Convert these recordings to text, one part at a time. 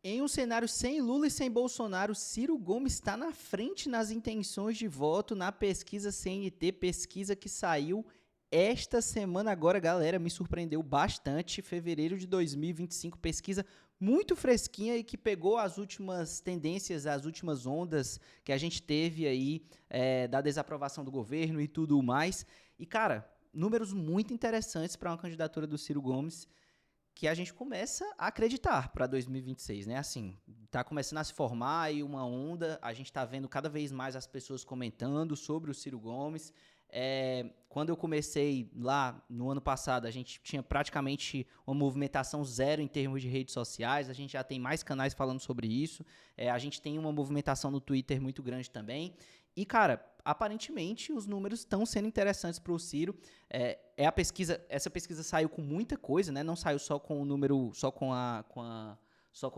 Em um cenário sem Lula e sem Bolsonaro, Ciro Gomes está na frente nas intenções de voto na pesquisa CNT, pesquisa que saiu esta semana agora, galera, me surpreendeu bastante. Fevereiro de 2025, pesquisa muito fresquinha e que pegou as últimas tendências, as últimas ondas que a gente teve aí da desaprovação do governo e tudo mais. E, cara, números muito interessantes para uma candidatura do Ciro Gomes, que a gente começa a acreditar para 2026, né? Assim, tá começando a se formar aí uma onda, a gente tá vendo cada vez mais as pessoas comentando sobre o Ciro Gomes. Quando eu comecei lá no ano passado, a gente tinha praticamente uma movimentação zero em termos de redes sociais, a gente já tem mais canais falando sobre isso, a gente tem uma movimentação no Twitter muito grande também. E, cara, aparentemente os números estão sendo interessantes para o Ciro. Essa pesquisa saiu com muita coisa, né? Não saiu só com o número, só com a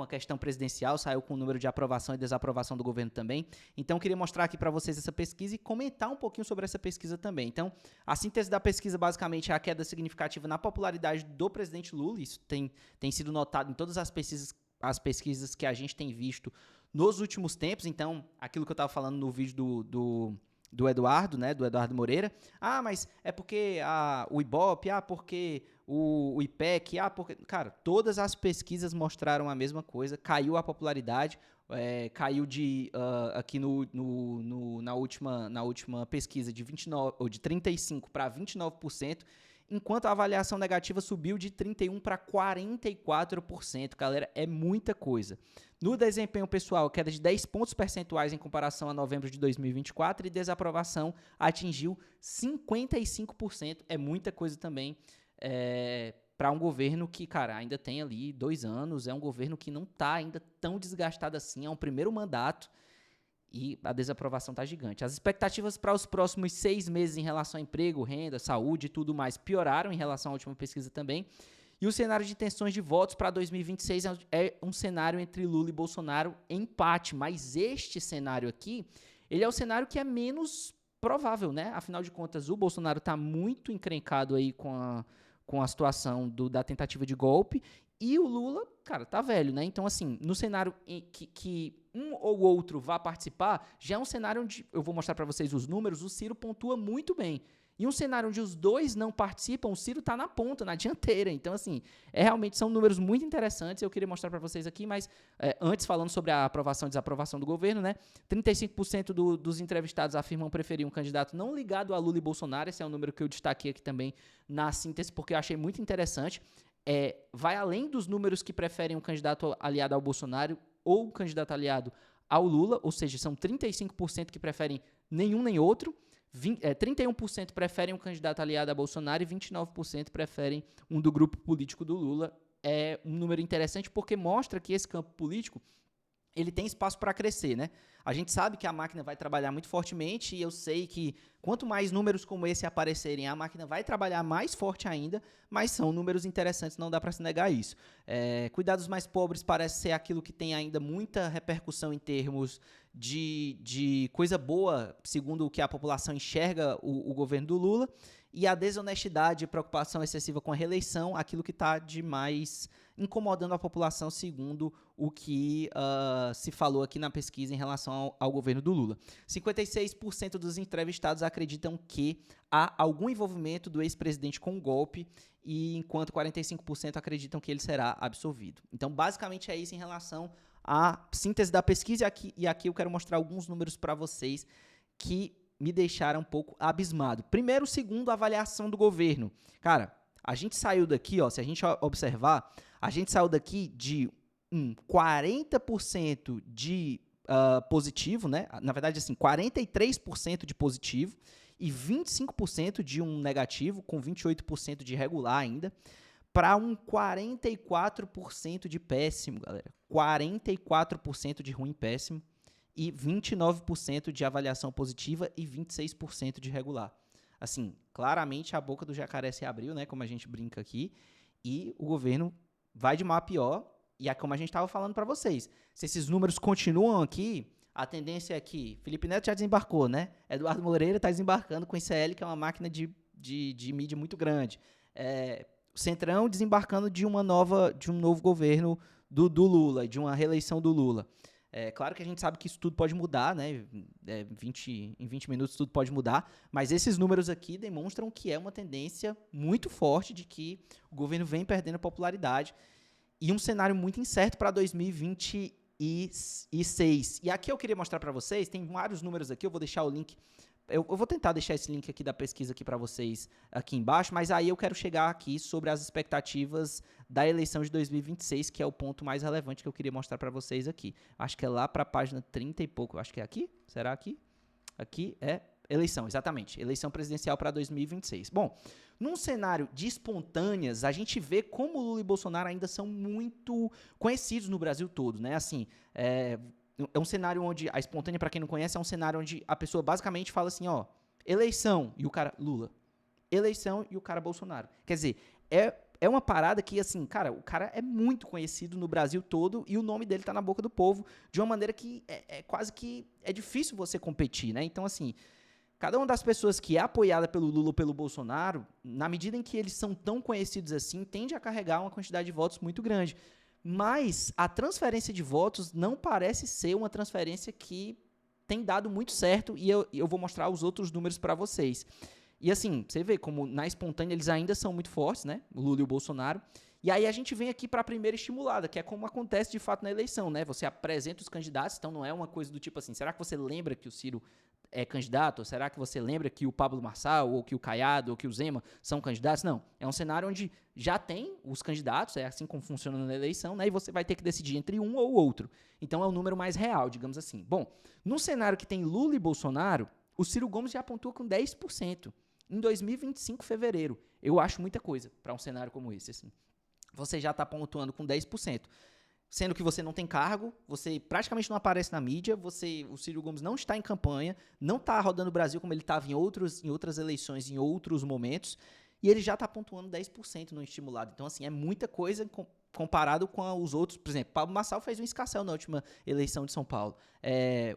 questão presidencial, saiu com o número de aprovação e desaprovação do governo também. Então, queria mostrar aqui para vocês essa pesquisa e comentar um pouquinho sobre essa pesquisa também. Então, a síntese da pesquisa, basicamente, é a queda significativa na popularidade do presidente Lula. Isso tem sido notado em todas as pesquisas que a gente tem visto nos últimos tempos. Então, aquilo que eu estava falando no vídeo do Eduardo, né, do Eduardo Moreira. Mas é porque o Ibope, porque o IPEC, porque... Cara, todas as pesquisas mostraram a mesma coisa, caiu a popularidade, caiu aqui na última pesquisa de 35% para 29%, enquanto a avaliação negativa subiu de 31% para 44%. Galera, é muita coisa. No desempenho pessoal, queda de 10 pontos percentuais em comparação a novembro de 2024 e desaprovação atingiu 55%. É muita coisa também para um governo que, cara, ainda tem ali 2 anos, é um governo que não está ainda tão desgastado assim, é um primeiro mandato. E a desaprovação está gigante. As expectativas para os próximos 6 meses em relação a emprego, renda, saúde e tudo mais pioraram em relação à última pesquisa também. E o cenário de intenções de votos para 2026 é um cenário entre Lula e Bolsonaro em empate. Mas este cenário aqui, ele é o cenário que é menos provável, né? Afinal de contas, o Bolsonaro está muito encrencado aí com a situação da tentativa de golpe. E o Lula, cara, tá velho, né? Então, assim, no cenário em que um ou outro vá participar, já é um cenário onde, eu vou mostrar para vocês os números, o Ciro pontua muito bem. E um cenário onde os dois não participam, o Ciro tá na ponta, na dianteira. Então, assim, realmente são números muito interessantes. Eu queria mostrar para vocês aqui, mas antes, falando sobre a aprovação e desaprovação do governo, né? 35% dos entrevistados afirmam preferir um candidato não ligado a Lula e Bolsonaro. Esse é um número que eu destaquei aqui também na síntese, porque eu achei muito interessante. Vai além dos números que preferem um candidato aliado ao Bolsonaro ou um candidato aliado ao Lula, ou seja, são 35% que preferem nenhum nem outro, 31% preferem um candidato aliado a Bolsonaro e 29% preferem um do grupo político do Lula. É um número interessante porque mostra que esse campo político ele tem espaço para crescer, né? A gente sabe que a máquina vai trabalhar muito fortemente e eu sei que quanto mais números como esse aparecerem, a máquina vai trabalhar mais forte ainda, mas são números interessantes, não dá para se negar isso. Cuidados mais pobres parece ser aquilo que tem ainda muita repercussão em termos de coisa boa, segundo o que a população enxerga o governo do Lula, e a desonestidade e preocupação excessiva com a reeleição, aquilo que está de mais incomodando a população, segundo o que se falou aqui na pesquisa em relação ao governo do Lula. 56% dos entrevistados acreditam que há algum envolvimento do ex-presidente com o golpe, e enquanto 45% acreditam que ele será absolvido. Então, basicamente é isso em relação à síntese da pesquisa, e aqui eu quero mostrar alguns números para vocês que me deixaram um pouco abismado. Primeiro, segundo, a avaliação do governo. Cara, a gente saiu daqui, se a gente observar, a gente saiu daqui de 40% de positivo, né? Na verdade, assim, 43% de positivo e 25% de um negativo, com 28% de regular ainda, para um 44% de péssimo, galera. 44% de ruim péssimo e 29% de avaliação positiva e 26% de regular. Assim, claramente a boca do jacaré se abriu, né, como a gente brinca aqui, e o governo vai de mal a pior, e é como a gente estava falando para vocês. Se esses números continuam aqui, a tendência é que Felipe Neto já desembarcou, né? Eduardo Moreira está desembarcando com o ICL, que é uma máquina de mídia muito grande. O Centrão desembarcando de um novo governo do Lula, de uma reeleição do Lula. É claro que a gente sabe que isso tudo pode mudar, né? Em 20 minutos tudo pode mudar, mas esses números aqui demonstram que é uma tendência muito forte de que o governo vem perdendo popularidade e um cenário muito incerto para 2026. E aqui eu queria mostrar para vocês, tem vários números aqui, eu vou deixar o link. Eu vou tentar deixar esse link aqui da pesquisa aqui para vocês aqui embaixo, mas aí eu quero chegar aqui sobre as expectativas da eleição de 2026, que é o ponto mais relevante que eu queria mostrar para vocês aqui. Acho que é lá para a página 30 e pouco. Acho que é aqui? Será aqui? Aqui é eleição, exatamente. Eleição presidencial para 2026. Bom, num cenário de espontâneas, a gente vê como Lula e Bolsonaro ainda são muito conhecidos no Brasil todo, né? Assim, é um cenário onde, a espontânea, para quem não conhece, é um cenário onde a pessoa basicamente fala assim, ó, eleição, e o cara, Lula. Eleição e o cara, Bolsonaro. Quer dizer, é uma parada que, assim, cara, o cara é muito conhecido no Brasil todo e o nome dele tá na boca do povo de uma maneira que é quase que é difícil você competir, né? Então, assim, cada uma das pessoas que é apoiada pelo Lula ou pelo Bolsonaro, na medida em que eles são tão conhecidos assim, tende a carregar uma quantidade de votos muito grande. Mas a transferência de votos não parece ser uma transferência que tem dado muito certo e eu vou mostrar os outros números para vocês. E assim, você vê como na espontânea eles ainda são muito fortes, né? O Lula e o Bolsonaro. E aí a gente vem aqui para a primeira estimulada, que é como acontece de fato na eleição, né? Você apresenta os candidatos, então não é uma coisa do tipo assim, será que você lembra que o Ciro é candidato? Ou será que você lembra que o Pablo Marçal, ou que o Caiado, ou que o Zema são candidatos? Não. É um cenário onde já tem os candidatos, é assim como funciona na eleição, né? E você vai ter que decidir entre um ou outro. Então é o número mais real, digamos assim. Bom, no cenário que tem Lula e Bolsonaro, o Ciro Gomes já pontua com 10%. Em 2025, fevereiro. Eu acho muita coisa para um cenário como esse, assim. Você já está pontuando com 10%. Sendo que você não tem cargo, você praticamente não aparece na mídia, o Ciro Gomes não está em campanha, não está rodando o Brasil como ele estava em outras eleições, em outros momentos, e ele já está pontuando 10% no estimulado. Então, assim, é muita coisa comparado com os outros. Por exemplo, Pablo Marçal fez um escarcéu na última eleição de São Paulo.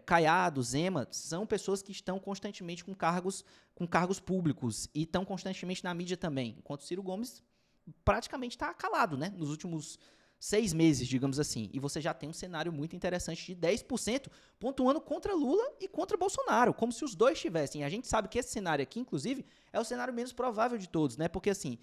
Caiado, Zema, são pessoas que estão constantemente com cargos públicos e estão constantemente na mídia também, enquanto o Ciro Gomes praticamente está calado, né, nos últimos 6 meses, digamos assim, e você já tem um cenário muito interessante de 10% pontuando contra Lula e contra Bolsonaro, como se os dois tivessem. A gente sabe que esse cenário aqui, inclusive, é o cenário menos provável de todos, né? Porque, assim,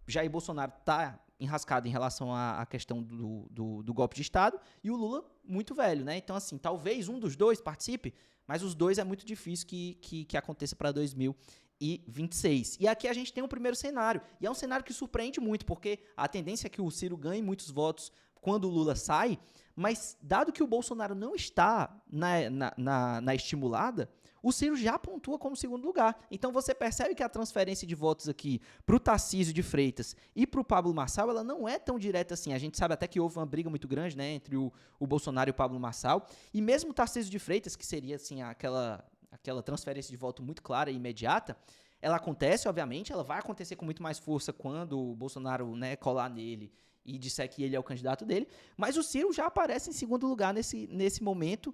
Jair Bolsonaro está enrascado em relação à questão do golpe de Estado e o Lula muito velho, né? Então, assim, talvez um dos dois participe, mas os dois é muito difícil que aconteça para 2026. E aqui a gente tem um primeiro cenário, e é um cenário que surpreende muito, porque a tendência é que o Ciro ganhe muitos votos quando o Lula sai, mas dado que o Bolsonaro não está na estimulada, o Ciro já pontua como segundo lugar. Então você percebe que a transferência de votos aqui para o Tarcísio de Freitas e para o Pablo Marçal, ela não é tão direta assim. A gente sabe até que houve uma briga muito grande, né, entre o Bolsonaro e o Pablo Marçal, e mesmo o Tarcísio de Freitas, que seria assim aquela transferência de voto muito clara e imediata, ela acontece, obviamente, ela vai acontecer com muito mais força quando o Bolsonaro, né, colar nele e disser que ele é o candidato dele, mas o Ciro já aparece em segundo lugar nesse momento,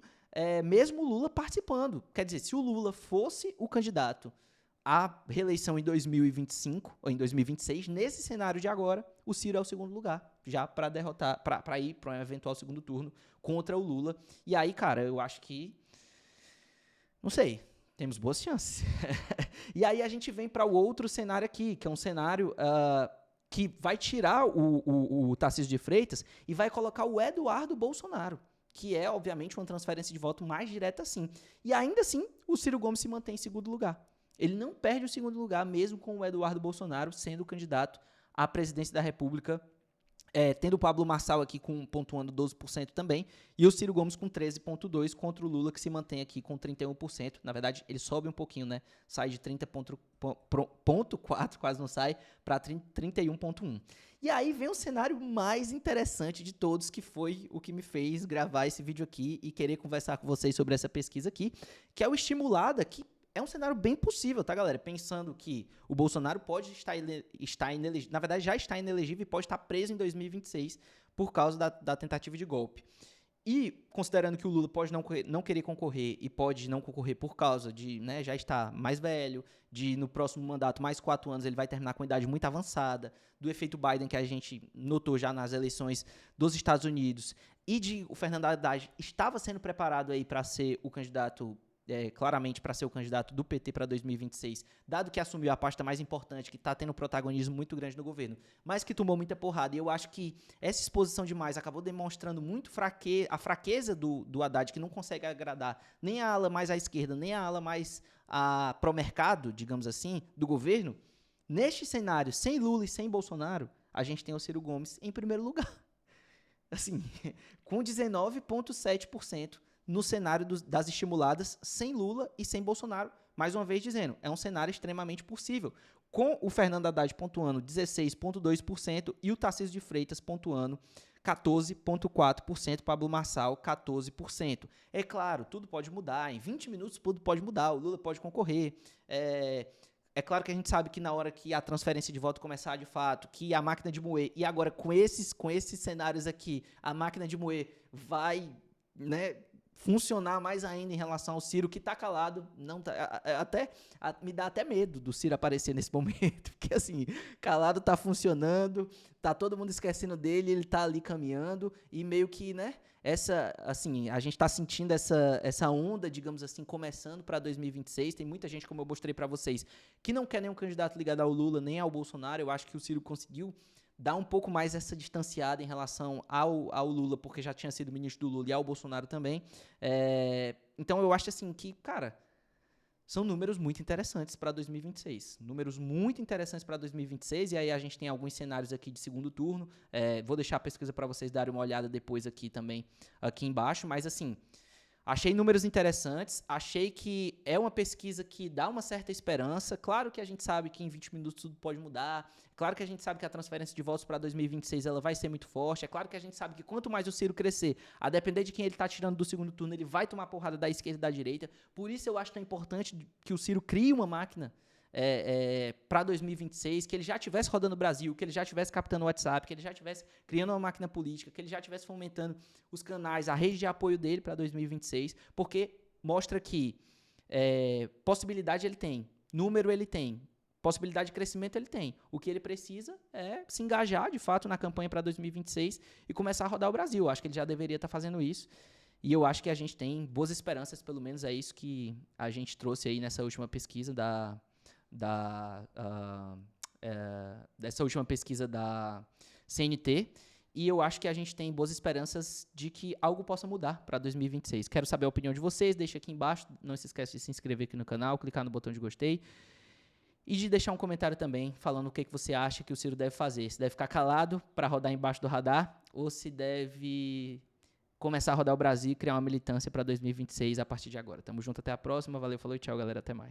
mesmo o Lula participando. Quer dizer, se o Lula fosse o candidato à reeleição em 2025 ou em 2026, nesse cenário de agora, o Ciro é o segundo lugar, já para derrotar, para ir para um eventual segundo turno contra o Lula. E aí, cara, eu acho que não sei, temos boas chances. E aí a gente vem para o outro cenário aqui, que é um cenário que vai tirar o Tarcísio de Freitas e vai colocar o Eduardo Bolsonaro, que é, obviamente, uma transferência de voto mais direta assim. E ainda assim, o Ciro Gomes se mantém em segundo lugar. Ele não perde o segundo lugar, mesmo com o Eduardo Bolsonaro sendo o candidato à presidência da República, tendo o Pablo Marçal aqui pontuando 12% também, e o Ciro Gomes com 13,2% contra o Lula, que se mantém aqui com 31%. Na verdade, ele sobe um pouquinho, né? Sai de 30,4%, quase não sai, para 31,1%. E aí vem o cenário mais interessante de todos, que foi o que me fez gravar esse vídeo aqui e querer conversar com vocês sobre essa pesquisa aqui, que é o Estimulada, que é um cenário bem possível, tá, galera? Pensando que o Bolsonaro pode estar inelegível, na verdade já está inelegível e pode estar preso em 2026 por causa da tentativa de golpe. E considerando que o Lula pode não querer concorrer e pode não concorrer por causa de, né, já estar mais velho, de no próximo mandato, mais 4 anos, ele vai terminar com idade muito avançada, do efeito Biden que a gente notou já nas eleições dos Estados Unidos, e de o Fernando Haddad estava sendo preparado aí para ser o candidato, claramente para ser o candidato do PT para 2026, dado que assumiu a pasta mais importante, que está tendo um protagonismo muito grande no governo, mas que tomou muita porrada. E eu acho que essa exposição demais acabou demonstrando muito a fraqueza do Haddad, que não consegue agradar nem a ala mais à esquerda, nem a ala mais pró-mercado, digamos assim, do governo. Neste cenário, sem Lula e sem Bolsonaro, a gente tem o Ciro Gomes em primeiro lugar. Assim, com 19,7% no cenário das estimuladas, sem Lula e sem Bolsonaro. Mais uma vez dizendo, é um cenário extremamente possível. Com o Fernando Haddad pontuando 16,2% e o Tarcísio de Freitas pontuando 14,4%, Pablo Marçal 14%. É claro, tudo pode mudar, em 20 minutos tudo pode mudar, o Lula pode concorrer. É claro que a gente sabe que na hora que a transferência de voto começar de fato, que a máquina de moer, e agora com esses cenários aqui, a máquina de moer vai, né, funcionar mais ainda em relação ao Ciro, que tá calado, não tá, me dá até medo do Ciro aparecer nesse momento, porque assim, calado tá funcionando, tá todo mundo esquecendo dele, ele tá ali caminhando, e meio que, né, assim, a gente tá sentindo essa onda, digamos assim, começando para 2026, tem muita gente, como eu mostrei para vocês, que não quer nenhum candidato ligado ao Lula, nem ao Bolsonaro. Eu acho que o Ciro conseguiu dar um pouco mais essa distanciada em relação ao Lula, porque já tinha sido ministro do Lula, e ao Bolsonaro também. Então eu acho assim que, cara, são números muito interessantes para 2026. Números muito interessantes para 2026, e aí a gente tem alguns cenários aqui de segundo turno. Vou deixar a pesquisa para vocês darem uma olhada depois aqui também, aqui embaixo, mas assim, achei números interessantes, achei que é uma pesquisa que dá uma certa esperança. Claro que a gente sabe que em 20 minutos tudo pode mudar, claro que a gente sabe que a transferência de votos para 2026 ela vai ser muito forte, é claro que a gente sabe que quanto mais o Ciro crescer, a depender de quem ele está tirando do segundo turno, ele vai tomar porrada da esquerda e da direita. Por isso eu acho tão importante que o Ciro crie uma máquina para 2026, que ele já estivesse rodando o Brasil, que ele já estivesse captando o WhatsApp, que ele já estivesse criando uma máquina política, que ele já estivesse fomentando os canais, a rede de apoio dele para 2026, porque mostra que possibilidade ele tem, número ele tem, possibilidade de crescimento ele tem. O que ele precisa é se engajar, de fato, na campanha para 2026 e começar a rodar o Brasil. Eu acho que ele já deveria estar fazendo isso. E eu acho que a gente tem boas esperanças, pelo menos é isso que a gente trouxe aí nessa última pesquisa dessa última pesquisa da CNT, e eu acho que a gente tem boas esperanças de que algo possa mudar para 2026. Quero saber a opinião de vocês, deixa aqui embaixo, não se esquece de se inscrever aqui no canal, clicar no botão de gostei, e de deixar um comentário também falando o que você acha que o Ciro deve fazer, se deve ficar calado para rodar embaixo do radar, ou se deve começar a rodar o Brasil e criar uma militância para 2026 a partir de agora. Tamo junto, até a próxima, valeu, falou e tchau, galera, até mais.